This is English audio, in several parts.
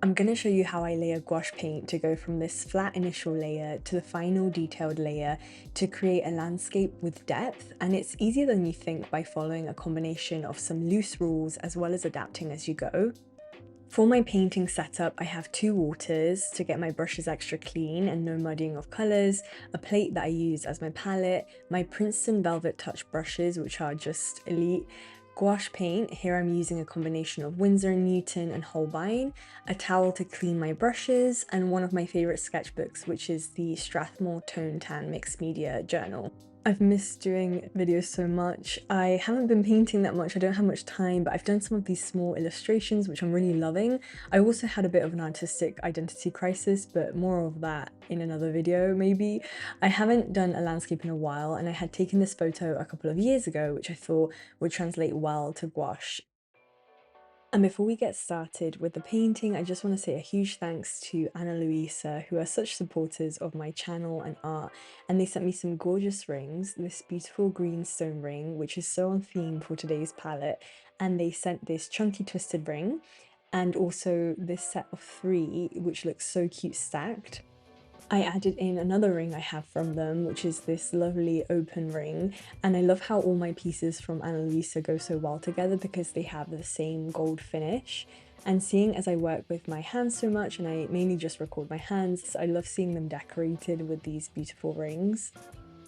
I'm going to show you how I layer gouache paint to go from this flat initial layer to the final detailed layer to create a landscape with depth, and it's easier than you think by following a combination of some loose rules as well as adapting as you go. For my painting setup, I have two waters to get my brushes extra clean and no muddying of colours, a plate that I use as my palette, my Princeton Velvetouch brushes which are just elite, gouache paint, here I'm using a combination of Winsor, Newton and Holbein, a towel to clean my brushes, and one of my favourite sketchbooks which is the Strathmore Tone Tan Mixed Media Journal. I've missed doing videos so much. I haven't been painting that much, I don't have much time, but I've done some of these small illustrations which I'm really loving. I also had a bit of an artistic identity crisis, but more of that in another video maybe. I haven't done a landscape in a while, and I had taken this photo a couple of years ago which I thought would translate well to gouache. And before we get started with the painting, I just want to say a huge thanks to Anna Luisa, who are such supporters of my channel and art, and they sent me some gorgeous rings, this beautiful green stone ring, which is so on theme for today's palette, and they sent this chunky twisted ring, and also this set of three, which looks so cute stacked. I added in another ring I have from them, which is this lovely open ring, and I love how all my pieces from Ana Luisa go so well together because they have the same gold finish. And seeing as I work with my hands so much, and I mainly just record my hands, I love seeing them decorated with these beautiful rings.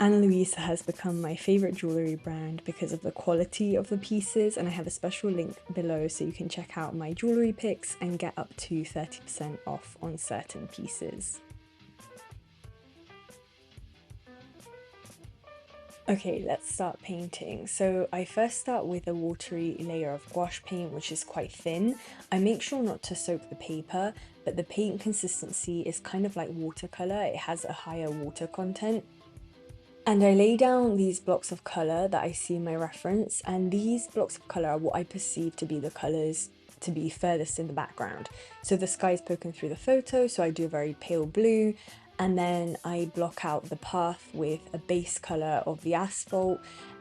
Ana Luisa has become my favourite jewellery brand because of the quality of the pieces, and I have a special link below so you can check out my jewellery picks and get up to 30% off on certain pieces. Okay, let's start painting. So I first start with a watery layer of gouache paint, which is quite thin. I make sure not to soak the paper, but the paint consistency is kind of like watercolor. It has a higher water content. And I lay down these blocks of color that I see in my reference, and these blocks of color are what I perceive to be the colors to be furthest in the background. So the sky is poking through the photo, so I do a very pale blue, and then I block out the path with a base colour of the asphalt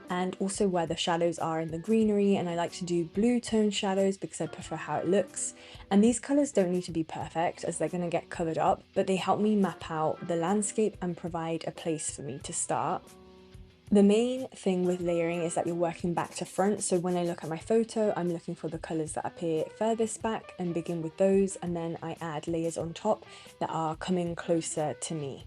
and also where the shadows are in the greenery, and I like to do blue tone shadows because I prefer how it looks. And these colours don't need to be perfect as they're going to get covered up, but they help me map out the landscape and provide a place for me to start. The main thing with layering is that you're working back to front, so when I look at my photo, I'm looking for the colours that appear furthest back and begin with those, and then I add layers on top that are coming closer to me.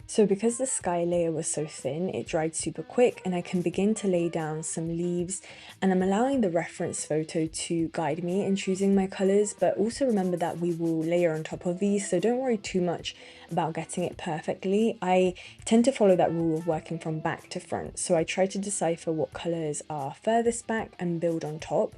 So because the sky layer was so thin, it dried super quick, and I can begin to lay down some leaves, and I'm allowing the reference photo to guide me in choosing my colours, but also remember that we will layer on top of these, so don't worry too much about getting it perfectly. I tend to follow that rule of working from back to front, so I try to decipher what colours are furthest back and build on top.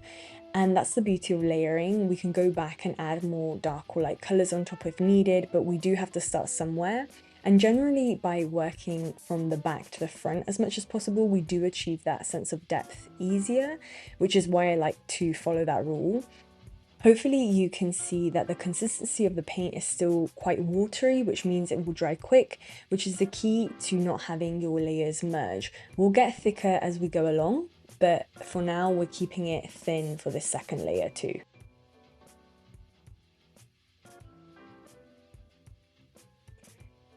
And that's the beauty of layering. We can go back and add more dark or light colours on top if needed, but we do have to start somewhere. And generally by working from the back to the front as much as possible, we do achieve that sense of depth easier, which is why I like to follow that rule. Hopefully you can see that the consistency of the paint is still quite watery, which means it will dry quick, which is the key to not having your layers merge. We'll get thicker as we go along, but for now we're keeping it thin for the second layer too.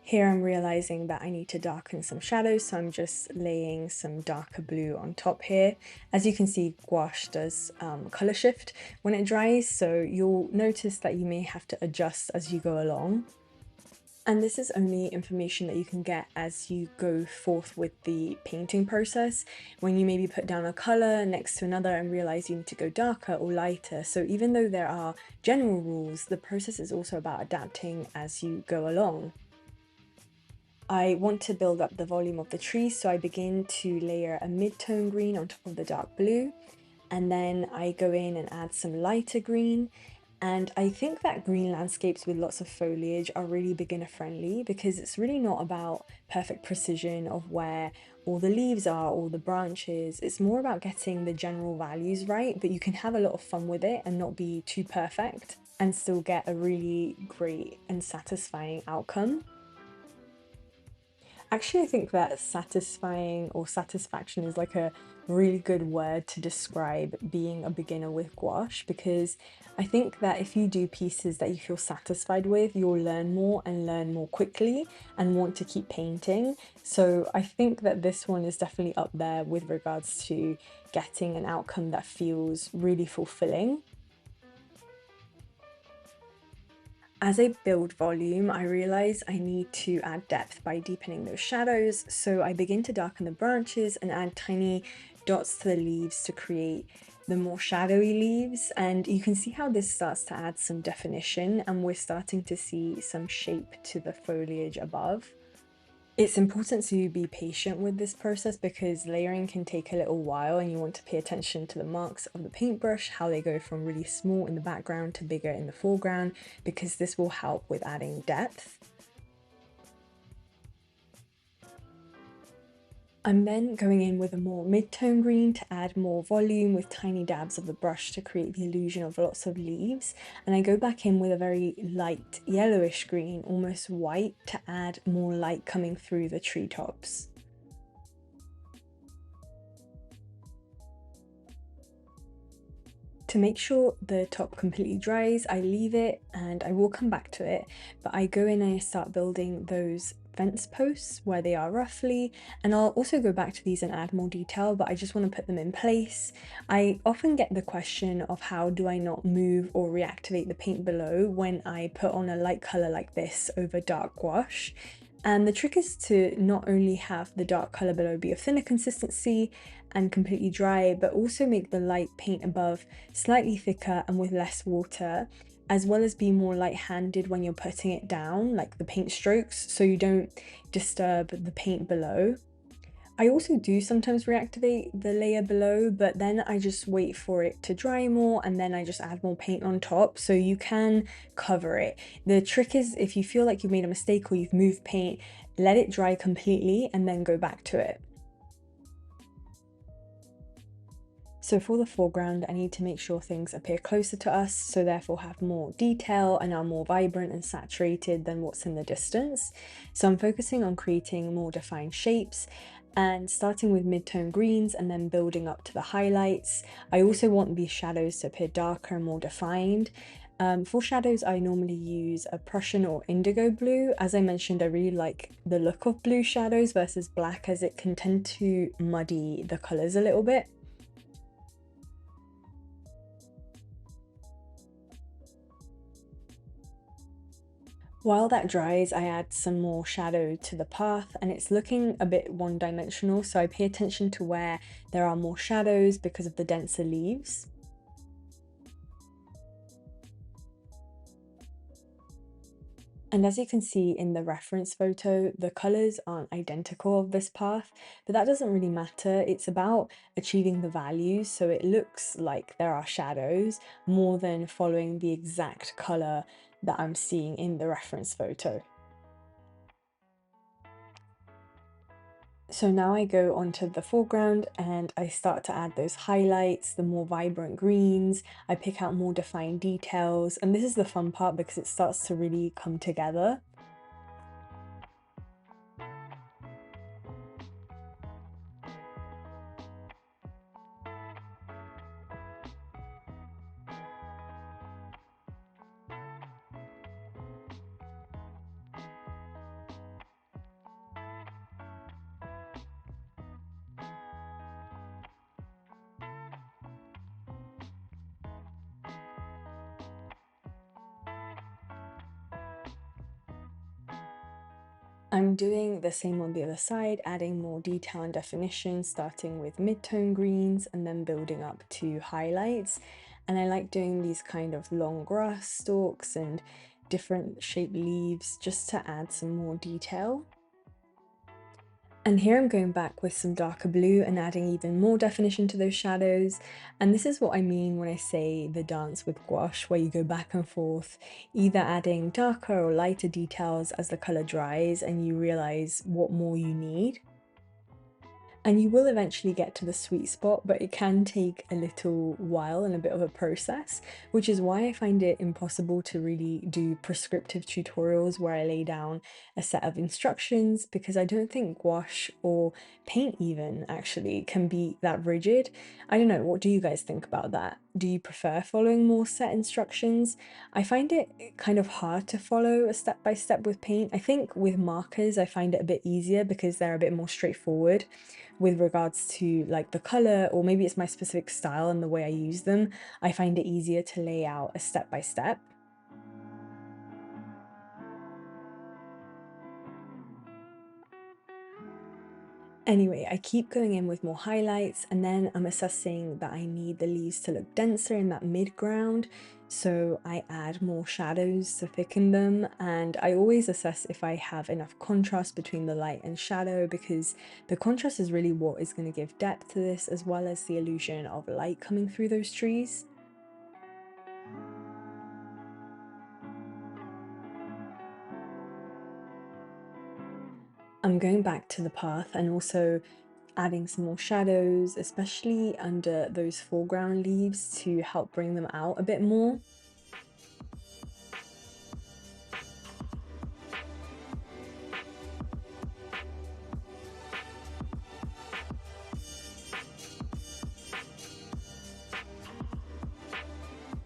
Here I'm realizing that I need to darken some shadows, so I'm just laying some darker blue on top here. As you can see, gouache does color shift when it dries, so you'll notice that you may have to adjust as you go along. And this is only information that you can get as you go forth with the painting process, when you maybe put down a color next to another and realize you need to go darker or lighter. So even though there are general rules, the process is also about adapting as you go along. I want to build up the volume of the tree, so I begin to layer a mid-tone green on top of the dark blue, and then I go in and add some lighter green. And I think that green landscapes with lots of foliage are really beginner friendly because it's really not about perfect precision of where all the leaves are or the branches. It's more about getting the general values right, but you can have a lot of fun with it and not be too perfect and still get a really great and satisfying outcome. Actually, I think that satisfying or satisfaction is like a really good word to describe being a beginner with gouache because I think that if you do pieces that you feel satisfied with, you'll learn more and learn more quickly and want to keep painting. So I think that this one is definitely up there with regards to getting an outcome that feels really fulfilling. As I build volume, I realize I need to add depth by deepening those shadows, so I begin to darken the branches and add tiny dots to the leaves to create the more shadowy leaves. And you can see how this starts to add some definition, and we're starting to see some shape to the foliage above. It's important to be patient with this process because layering can take a little while and you want to pay attention to the marks of the paintbrush, how they go from really small in the background to bigger in the foreground, because this will help with adding depth. I'm then going in with a more mid-tone green to add more volume with tiny dabs of the brush to create the illusion of lots of leaves. And I go back in with a very light yellowish green, almost white, to add more light coming through the treetops. To make sure the top completely dries, I leave it and I will come back to it, but I go in and I start building those fence posts where they are roughly, and I'll also go back to these and add more detail, but I just want to put them in place. I often get the question of how do I not move or reactivate the paint below when I put on a light color like this over dark gouache. And the trick is to not only have the dark color below be of thinner consistency and completely dry, but also make the light paint above slightly thicker and with less water, as well as be more light-handed when you're putting it down, like the paint strokes, so you don't disturb the paint below. I also do sometimes reactivate the layer below, but then I just wait for it to dry more and then I just add more paint on top, so you can cover it. The trick is if you feel like you've made a mistake or you've moved paint, let it dry completely and then go back to it. So for the foreground, I need to make sure things appear closer to us, so therefore have more detail and are more vibrant and saturated than what's in the distance. So I'm focusing on creating more defined shapes and starting with mid-tone greens and then building up to the highlights. I also want these shadows to appear darker and more defined. For shadows, I normally use a Prussian or indigo blue. As I mentioned, I really like the look of blue shadows versus black as it can tend to muddy the colors a little bit. While that dries, I add some more shadow to the path and it's looking a bit one-dimensional, so I pay attention to where there are more shadows because of the denser leaves. And as you can see in the reference photo, the colors aren't identical of this path, but that doesn't really matter. It's about achieving the values, so it looks like there are shadows more than following the exact color that I'm seeing in the reference photo. So now I go onto the foreground and I start to add those highlights, the more vibrant greens. I pick out more defined details, and this is the fun part because it starts to really come together. I'm doing the same on the other side, adding more detail and definition, starting with mid-tone greens and then building up to highlights. And I like doing these kind of long grass stalks and different shaped leaves just to add some more detail. And here I'm going back with some darker blue and adding even more definition to those shadows. And this is what I mean when I say the dance with gouache, where you go back and forth, either adding darker or lighter details as the color dries and you realize what more you need. And you will eventually get to the sweet spot, but it can take a little while and a bit of a process, which is why I find it impossible to really do prescriptive tutorials where I lay down a set of instructions, because I don't think gouache or paint even actually can be that rigid. I don't know, what do you guys think about that? Do you prefer following more set instructions? I find it kind of hard to follow a step by step with paint. I think with markers I find it a bit easier because they're a bit more straightforward with regards to like the color, or maybe it's my specific style and the way I use them. I find it easier to lay out a step by step. Anyway, I keep going in with more highlights, and then I'm assessing that I need the leaves to look denser in that mid-ground, so I add more shadows to thicken them, and I always assess if I have enough contrast between the light and shadow, because the contrast is really what is going to give depth to this, as well as the illusion of light coming through those trees. I'm going back to the path and also adding some more shadows, especially under those foreground leaves to help bring them out a bit more.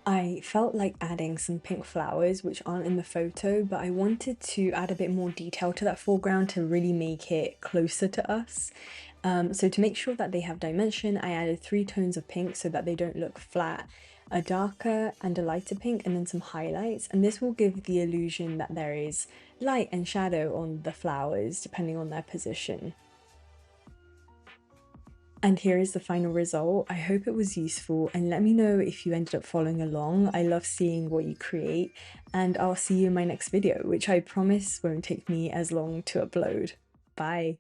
I felt like adding some pink flowers, which aren't in the photo, but I wanted to add a bit more detail to that foreground to really make it closer to us. So to make sure that they have dimension, I added 3 tones of pink so that they don't look flat, a darker and a lighter pink, and then some highlights. And this will give the illusion that there is light and shadow on the flowers, depending on their position. And here is the final result. I hope it was useful, and let me know if you ended up following along. I love seeing what you create, and I'll see you in my next video, which I promise won't take me as long to upload. Bye!